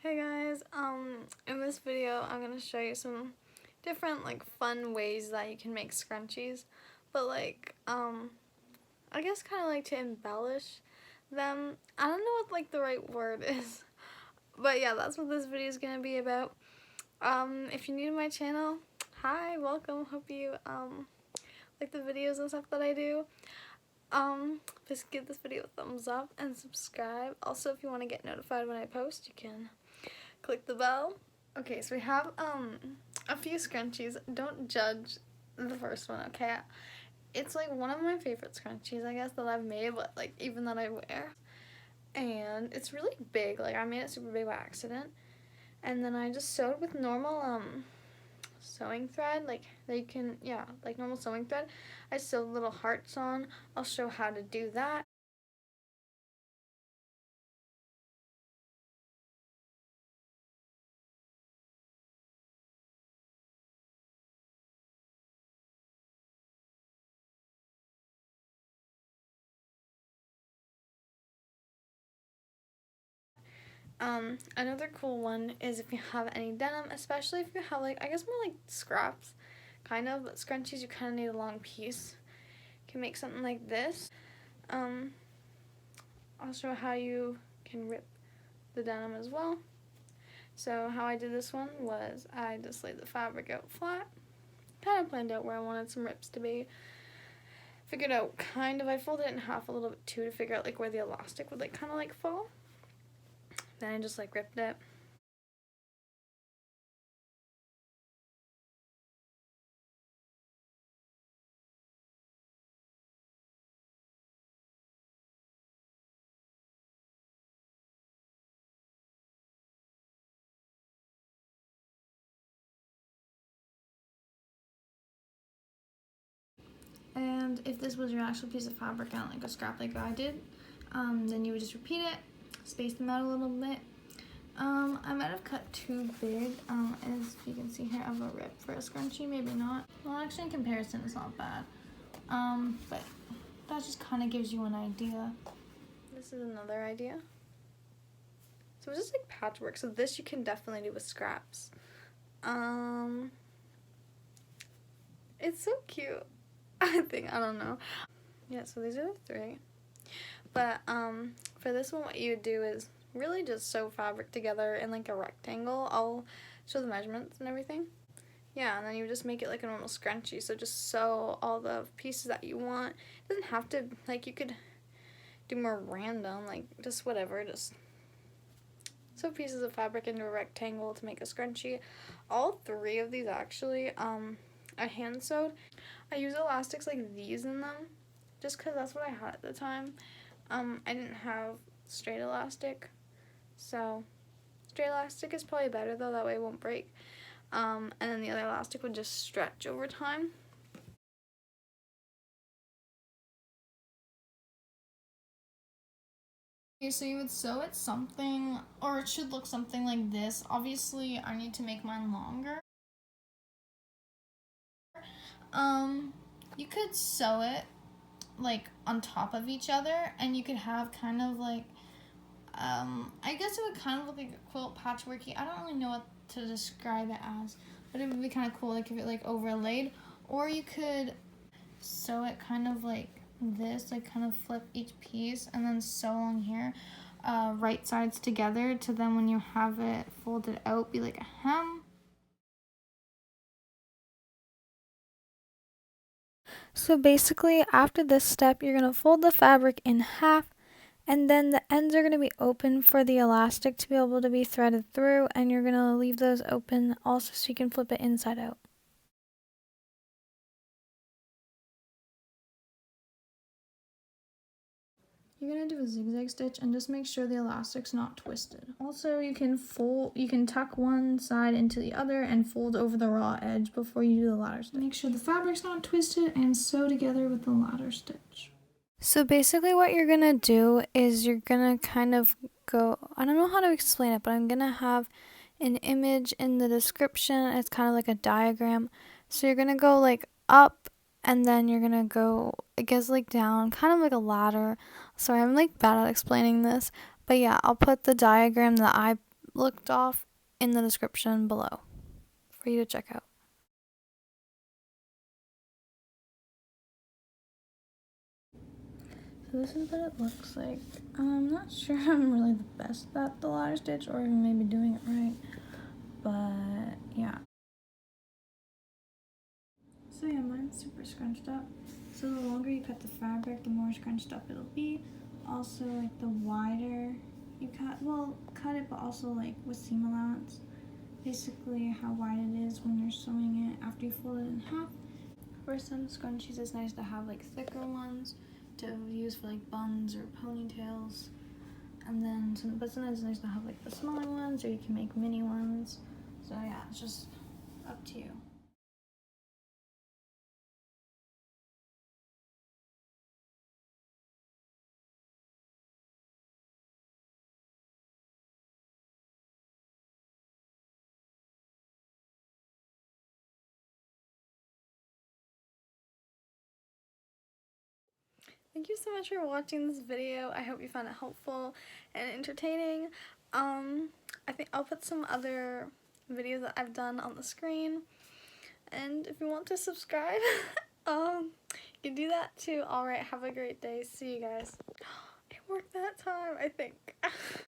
Hey guys, in this video I'm gonna show you some different fun ways that you can make scrunchies, but I guess kind of to embellish them. I don't know what the right word is, but yeah, that's what this video is gonna be about. If you're new to my channel, hi, welcome. Hope you like the videos and stuff that I do. Just give this video a thumbs up and subscribe. Also, if you want to get notified when I post, you can click the bell. Okay, so we have a few scrunchies. Don't judge the first one, okay? It's one of my favorite scrunchies, I guess, that I've made, but even that I wear. And it's really big. I made it super big by accident. And then I just sewed with normal sewing thread, normal sewing thread. I sewed little hearts on. I'll show how to do that. Another cool one is if you have any denim, especially if you have I guess more scraps, kind of, but scrunchies you kind of need a long piece. You can make something like this. I'll show how you can rip the denim as well. So how I did this one was I just laid the fabric out flat, kind of planned out where I wanted some rips to be. Figured out I folded it in half a little bit too to figure out where the elastic would kind of fall. Then I just ripped it. And if this was your actual piece of fabric and a scrap like I did, then you would just repeat it, space them out a little bit. I might have cut too big, as you can see here, of a rip for a scrunchie, maybe not. Well, actually in comparison it's not bad, but that just kind of gives you an idea. This is another idea. So it's just patchwork, so this you can definitely do with scraps. It's so cute. I don't know. Yeah, so these are the three. But for this one, what you would do is really just sew fabric together in a rectangle. I'll show the measurements and everything. Yeah, and then you would just make it a normal scrunchie. So just sew all the pieces that you want. It doesn't have to, you could do more random, just whatever. Just sew pieces of fabric into a rectangle to make a scrunchie. All three of these actually, I hand sewed. I use elastics like these in them, just because that's what I had at the time. I didn't have straight elastic, so straight elastic is probably better though, that way it won't break. And then the other elastic would just stretch over time. Okay, so you would sew it something, or it should look something like this. Obviously, I need to make mine longer. You could sew it on top of each other, and you could have kind of I guess it would kind of look like a quilt patchworky. I don't really know what to describe it as, but it would be kind of cool if it overlaid. Or you could sew it kind of like this, kind of flip each piece and then sew along here, right sides together, to then when you have it folded out be like a hem. So basically, after this step, you're going to fold the fabric in half, and then the ends are going to be open for the elastic to be able to be threaded through, and you're going to leave those open also so you can flip it inside out. You're going to do a zigzag stitch and just make sure the elastic's not twisted. Also, you can tuck one side into the other and fold over the raw edge before you do the ladder stitch. Make sure the fabric's not twisted and sew together with the ladder stitch. So basically what you're going to do is you're going to kind of go, I don't know how to explain it, but I'm going to have an image in the description. It's kind of like a diagram. So you're going to go up, and then you're gonna go, I guess, down, kind of like a ladder. Sorry, I'm bad at explaining this, but yeah, I'll put the diagram that I looked off in the description below for you to check out. So this is what it looks like. I'm not sure I'm really the best at the ladder stitch or even maybe doing it right, but yeah. So yeah, mine's super scrunched up. So the longer you cut the fabric, the more scrunched up it'll be. Also, like the wider you cut it, but also like with seam allowance. Basically how wide it is when you're sewing it after you fold it in half. For some scrunchies, it's nice to have like thicker ones to use for like buns or ponytails. And then, but sometimes it's nice to have like the smaller ones, or you can make mini ones. So yeah, it's just up to you. Thank you so much for watching this video. I hope you found it helpful and entertaining. I think I'll put some other videos that I've done on the screen. And if you want to subscribe, you can do that too. Alright, have a great day. See you guys. It worked that time, I think.